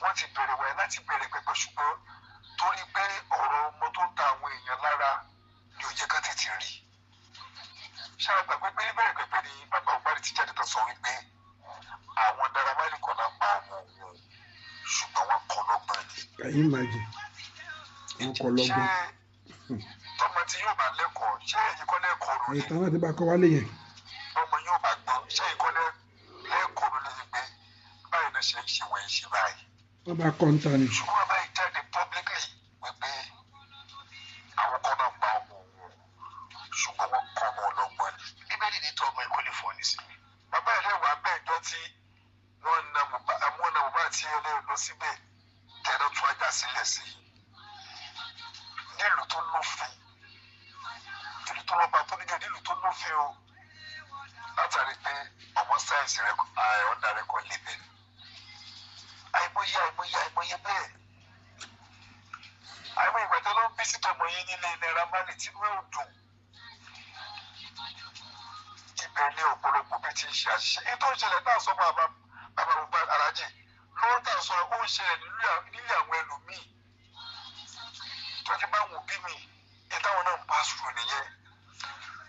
Speaker 2: wọ́n ti bẹ̀rẹ̀ wẹ̀ láti bẹ̀rẹ̀ pẹ̀pẹ̀ ṣùgbọ́n torí pé ọ̀rọ̀ ọmọ tó ta àwọn èèyàn lára ni ò jẹ́ ká tètè rí ṣáàgbà pé bẹ̀rẹ̀ pẹ̀pẹ̀ ni bàbá Mohbad ti jáde tó sọ wípé àwọn Naira Marley kan náà pa ọmọ òun ṣùgbọ́n wọ́n kọ́ lọ́gbọ́n ni.
Speaker 1: ẹ̀yin máa jẹ wọ́n kọ́ lọ́gbọ́n.
Speaker 2: tọmọ tí yóò bá lẹ́kọ̀ọ́ ṣé èyí kọ́ lẹ́kọ̀ọ́ ló ní.
Speaker 1: ìtàn náà ti bá kọ́ wálé yẹn.
Speaker 2: ọmọ yóò bá gbọ́n ṣé èyí kọ́ lẹ́kọ̀ọ́ ló ní pé báyìí náà ṣe ń ṣe wọ́n ń ṣe báyìí.
Speaker 1: wọ́n bá kọ́ ń ta ni.
Speaker 2: ṣùgbọ́n bàbá yìí jáde publicly wípé àwọn kan náà pa ọmọ òun ṣùgbọ́n wọ́n kọ́ ọmọ ọlọ́gbọ́n ni. bíbélì ní tọ́ ọmọ ẹ̀kọ́ lè fọ́ nísìnyí. bàbá ilé wa bẹ́ẹ̀ jọ tí wọ́n na Mohbad tí ẹlẹ́rìí lọ síbẹ̀ tẹ̀lé tún ajá sílẹ̀ sí i nílùú tó lófin ìlú tó lọ́ba tó níjọ nílùú tó lófin o látàrí pé ọmọ sáyẹ̀nsì rẹ̀ ọ̀dà rẹ̀ kọ́ lébẹ̀ àìmọye bẹ́ẹ̀ àìmọye ìgbà tó ló ń bí sí tọmọ yín nílé Naira Marley tí wọ́n ò dùn ibẹ̀ ní ọ̀pọ̀lọpọ̀ bí ti ń ṣe àṣìṣe ètò ìṣẹ̀lẹ̀ náà sọ fún bàbá Mohbad Aláàjì lọ́wọ́ tá a sọ ó ń ṣẹlẹ̀ nílé àwọn ẹlòmíì tó ti bá wọn bí mi ní táwọn náà ń bá sùúrù nìyẹn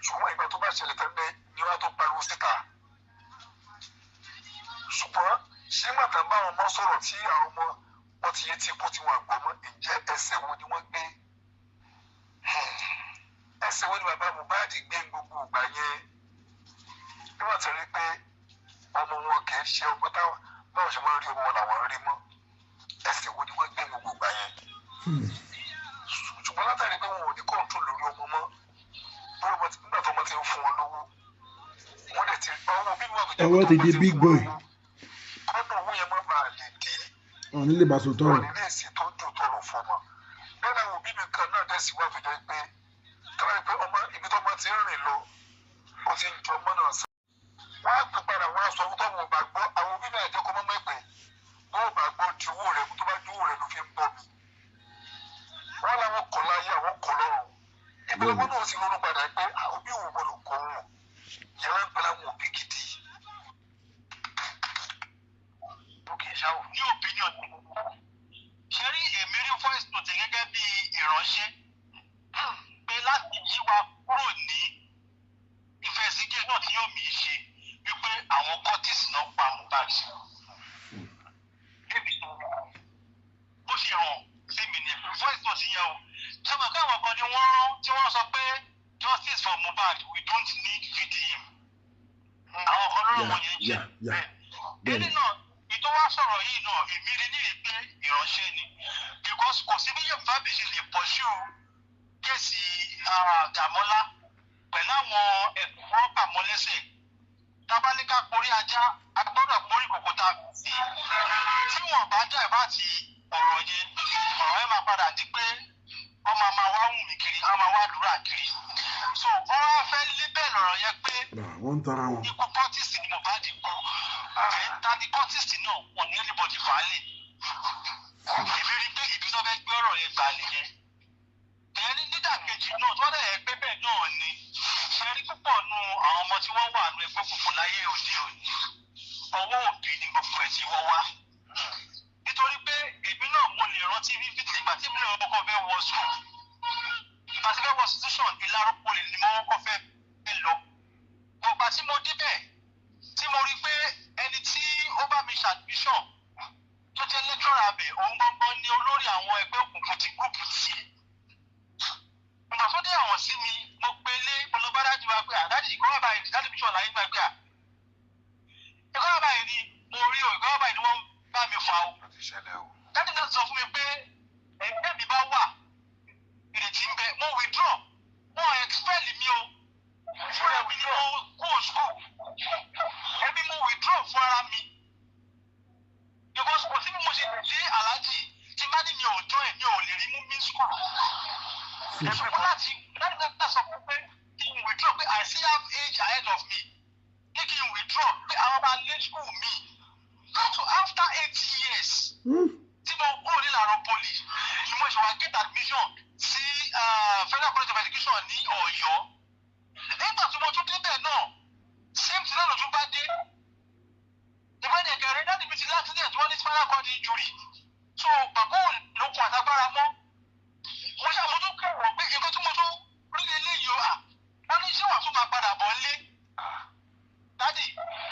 Speaker 2: ṣùgbọ́n ìgbà tó bá ṣẹlẹ̀ tẹ́lẹ̀ ni wọ́n á tó pariwo síta ṣùgbọ́n ṣé màtá bá àwọn ọmọ sọ̀rọ̀ tí àwọn ọmọ wọn ti yé tí kú tí wọn gbọ́ mọ́ ǹjẹ́ ẹsẹ̀ wo ni wọ́n gbé ẹsẹ̀ wo ni bàbá Mohbad gbé gbogbo ìgbà yẹn nígbà tó rí pé ọmọ wọn kì í ṣe ọgbọ́n táwọn báwọn ṣe máa ń rí ọmọ wọn làwọn rí mọ́ ẹsẹ̀ wo ni wọ́n gbé gbogbo ìgbà yẹn ṣùgbọ́n látàrí pé wọn ò ní kọ́ńtò lórí ọmọ mọ́ nígbà tó ọmọ ti ń fún wọn lówó wọ́n dẹ̀ ti ọwọ́ bí wọ́n ti
Speaker 1: ọwọ́ ti di big boy.
Speaker 2: kọ́ńtò owó yẹn má bàa lè dé
Speaker 1: ọ̀hún nílé bàṣọ tọrọ.
Speaker 2: wọ́n nílé èsì tó dùn tọrọ fún ọmọ bẹ́ẹ̀ náà òbí mi kan náà dẹ̀ sí wá fi jẹ́ pé tọ́lá pé ọmọ ibi tó ọmọ ti ń rìn lọ ó ti ń jọ ọmọ náà sí. wọ́n á pè padà wọ́n á sọ fún tọ́wọ́ bá gbọ́ àwọn òbí náà jẹ́ kó mọ́ mẹ́pẹ́ wọ́n bá gbọ́ ju owó rẹ̀ tó bá ju owó rẹ̀ ló fi ń bọ́ mi. wọ́n láwọn kọ̀ láyé àwọn kọ̀ lọ́rùn ìbílẹ̀ wọn náà sì ronú padà pé òbí òun gbọ́dọ̀ kọ́ wọn yẹn ń pẹ́ láwọn òbí gidi. lókè ṣáwó
Speaker 3: ní opinion ṣe rí èmi rí voice note gẹ́gẹ́ bí ìránṣẹ́ pé láti yí wa kúrò ní investigation tí yóò mí ṣe wípé àwọn cortis náà pa Mohbad. bó ṣe hàn sí mi ní voice note yẹn o sọ́mọ̀ káwọn kan ni wọ́n rán tí wọ́n sọ pé justice for Mohbad we don't need VDM. àwọn kan lórí wọn yẹn jẹ́ bẹ́ẹ̀ náà ìtọ́ wá sọ̀rọ̀ yìí náà èmi rí ní ìpè ìránṣẹ́ ni because kò sí bí Yorùbá bí ṣe lè pọ̀ṣù kéèsì Dàmọ́lá pẹ̀lú àwọn ẹ̀kọ́ pàmọ́lẹ́sẹ̀ tábálíkà porí ajá agbọ́dọ̀ porí kòkó tá a kù sí tí wọ́n bá dá ìbá ti ọ̀rọ̀ yẹn máa padà di pé wọ́n máa wá wù mí kiri wọ́n máa wá dúrà kiri so wọ́n wá fẹ́ lébẹ̀ lọ̀rọ̀ yẹn pé ikú kọ́tìsì ni Mohbad kú tani kọ́tìsì náà wọ́n ní anybody fàálẹ̀ èmi rí pé ibi tó fẹ́ gbé ọ̀rọ̀ yẹn gbà nìyẹn ẹni nídàkejì náà tó dẹ̀ yẹ pé bẹ́ẹ̀ náà ni ẹni púpọ̀ nu àwọn ọmọ tí wọ́n wà nù ẹgbẹ́ òkùnkùn láyé òde òní ọwọ́ òbí ni gbogbo ẹ̀ tí wọ́n wá nítorí pé èmi náà mo lè rántí vivid ìgbà tí mi náà kọ́kọ́ fẹ́ wọ school ìgbà tí fẹ́ wọ institution Ìláròpọ̀ lè ní mo kọ́kọ́ fẹ́ lọ ọgbà tí mo débẹ̀ tí mo rí pé ẹni tí ó bá mi ṣàdmíṣàn tó jẹ́ lecturer abẹ òun gbọ́ngbọ́n ní olórí àwọn ẹgbẹ́ òkùnkùn ti gúrùpù tiẹ̀ ìgbà tó dé àwọn sí mi mo pe lé olùbádájú wa pé àdájì ìkọ́wé báyìí dájú bíṣọ̀ láyé gbà pé ìkọ́wé báyìí ni mo rí o ìkọ́wé báyìí ni wọ́n bá mi fà o dájú náà sọ fún mi pé ẹgbẹ́ mi bá wà ìrètí ń bẹ mo withdraw wọn expel mi o fúnra mi ni mo kó school ẹbí mo withdraw fún ara mi because kò sí bí mo ṣe dé aláàjì tí má ní mi ò join mi ò lè rí mú mi school ẹ̀sùn láti náà sọ fún pé kí n withdraw pé I still have age ahead of me ní kí n withdraw pé àwọn máa lé school mi so after 8 years tí mo kúrò ní Ìláròpọ̀ ni mo ṣe wá get admission sí Federal College of Education ní Ọ̀yọ́ nígbà tí mo tún débẹ̀ náà same thing náà ló tún bá dé ìbáni ẹ̀kẹ́rẹ́ dáàdì mi ti l'accident wọ́n ní spinal cord injury so bàbá ò lókun àtagbára mọ́ mo ṣàmójú kẹwọ̀ pé nǹkan tí mo tún rí eléyìí o wọ́n ní ṣé wọ́n tún máa padà bọ̀ lé dáàdì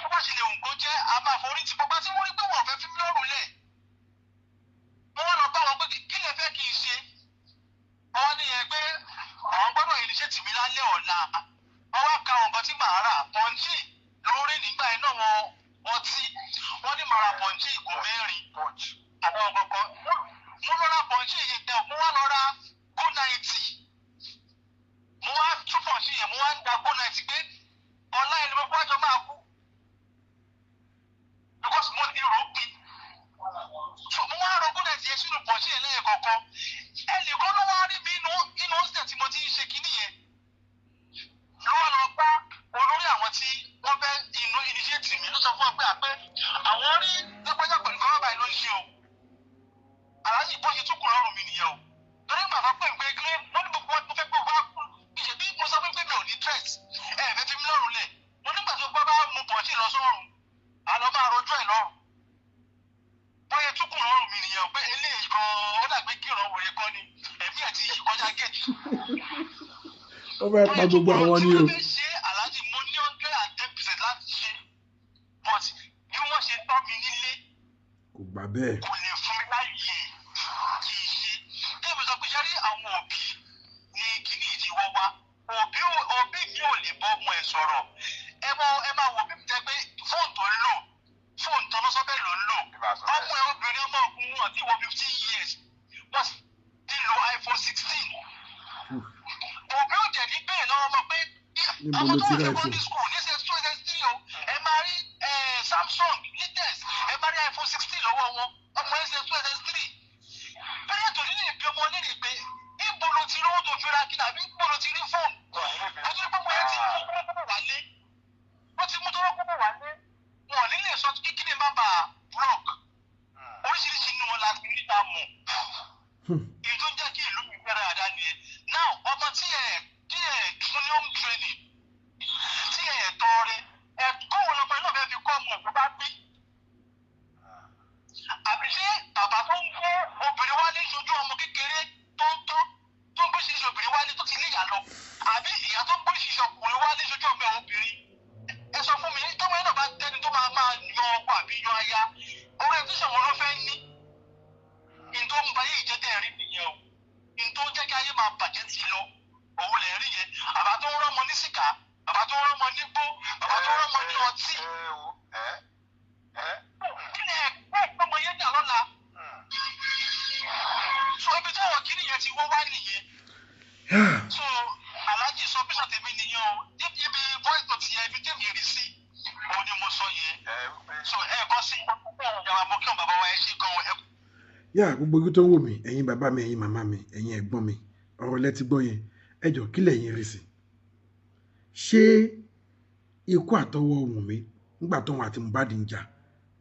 Speaker 3: ó bá ṣe lè hùn kó jẹ́ àbáforí ti bọ́bá tí wọ́n rí pé wọ́n fẹ́ fi mí lọ́rùn lẹ̀ wọ́n wá lọ bá wọn pé kí lè fẹ́ kí n ṣe wọ́n ní yẹn pé àwọn gbọ́dọ̀ ìrìṣẹ́ tì mí lálẹ́ ọ̀la wọ́n wá ka àwọn nǹkan tí màá rà pọ́ńtì lórí nígbà iná wọn tí wọ́n ní màá ra pọ́ńtì ìgò 4 àwọn ọ̀gbọ̀gbọ̀ mo lọ ra pọ́ńtì yìí tẹ̀ mo wá lọ ra Go90 mo wá tún pọ́ńtì yẹn mo wá ń da Go90 pé ọ̀la ẹni mo gbọ́dọ̀ máa kú because mo ti rò ó pin so mo wá rọ Go90 yẹn sínú pọ́ńtì yẹn lẹ́yìn kọ̀ọ̀kan ẹnìkan ló wá rí mi inú ọ̀sẹ̀ tí mo ti ń ṣe kinní yẹn ló wá lọ bá olórí àwọn tí wọ́n fẹ́ inú initiate mi ló sọ fún ọ pé àwọn rí lápájá pẹ̀lú kọ́ báyìí ló ń ṣe o aláàjì bó ṣe tún kù lọ́rùn mi nìyẹn o torí màá fẹ́ pé kílé wọ́n ní gbogbo mo fẹ́ pé wọ́n á kú ìṣe bí mo sọ pé mi ò ní stress fẹ́ fi mí lọ́rùn lẹ̀ mo nígbà tó gbọ́ bá mu bọ̀ sí lọ sọ́run àlọ́ máa rojú ẹ̀ lọ́rùn bóyá tún kù lọ́rùn mi nìyẹn o pé eléyìí gan-an ó dàgbé kí ìrànwọ́ yẹn kọ́ ni ẹ̀mí ẹ̀ ti kọjá gẹ̀ẹ́jì
Speaker 1: ó fẹ́ pa gbogbo àwọn ni o.
Speaker 3: ṣé aláàjì mo ní 110% láti ṣe but bí wọ́n ṣe tọ́ mi nílé
Speaker 1: kò gbà bẹ́ẹ̀.
Speaker 3: kò lè fún mi láyè kì í ṣe tẹ́mi sọ pé ṣe rí àwọn òbí ní kíní ìdíwọ́ wa òbí mi ò lè bọ́ ọmọ ẹ̀ sọ̀rọ̀ ẹ máa wo bí mi jẹ́ pé fóònù tó ń lò fóònù tọ́nà sọ́bẹ̀ ló ń lò ọmọ ẹ̀ obìnrin ọmọ ọkùnrin àti ìwọ 15 years wọ́n ti lo iPhone 16 òbí ò jẹ̀ ní bẹ́ẹ̀ lọ́wọ́ mọ̀ pé àwọn tó wà secondary school ní ss2 o ẹ máa rí Samsung latest ẹ máa rí iPhone 16 lọ́wọ́ wọn ọmọ ss2 ss3 bẹ́ẹ̀ tó nílé ìbí ọmọ nílé pé ibo ló ti rówó tó fi ra kí tàbí ibo ló ti rí fóònù nítorí pé wọ́n ti mú kúrò wálé wọ́n ti mú tó kúrò wálé wọn ò nílé sọ kíkiri má bàa block oríṣiríṣi ni wọn láti rí ta mọ̀ èyí tó ń jẹ́ kí ìlú mi sí. Kílẹ̀ ọmọ yẹn dà lọ́la. So ibi tí àwọn kìnìún yẹn ti wọ́n wá nìyẹn. So Alhaji sọ bí sọ̀tẹ̀mí nìyẹn o. Ibi voice note yẹn ibi tẹ̀mí rí sí. Òun ni mo sọ yẹn. So kọ́ sí ìyàwó mo kí wọn bàbá wa ẹ ṣe gan-an.
Speaker 1: Yà gbogbo ojú tó ń wò mí ẹ̀yin bàbá mi ẹ̀yin màmá mi ẹ̀yin ẹ̀gbọ́n mi ọ̀rọ̀ lẹ́tí gbọ́ yẹn ẹ jọ̀ọ́ kí lẹ̀yin rí sí. Ṣé ikú àtọwọ́ Wùnmí nígbà tóun àti Mohbad ń jà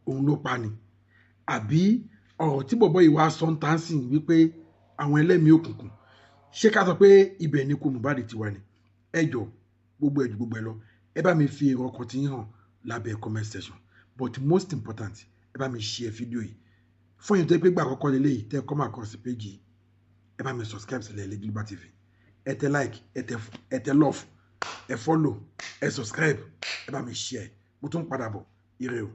Speaker 1: òun ló pa ni àbí ọ̀rọ̀ tí bọ̀bọ́ yìí wá sọ ń tán sí wípé àwọn ẹlẹ́mìí òkùnkùn ṣé ká sọ pé ibẹ̀ ni ikú Mohbad ti wà ni ẹ jọ̀ọ́ gbogbo ẹ lọ ẹ bá mi fi èrò ọkàn tí yín hàn lábẹ́ comment section but most important ẹ bá mi share fídíò yìí fún yín tó pé gbà àkọ́kọ́ lélẹ́yìí tẹ́ kọ́ máa kọ́ sí péjì yìí ẹ bá mi subscribe sílẹ̀ Global TV ẹ tẹ like ẹ tẹ love ẹ follow ẹ subscribe ẹ bá mi share mo tún padà bọ̀ ire o.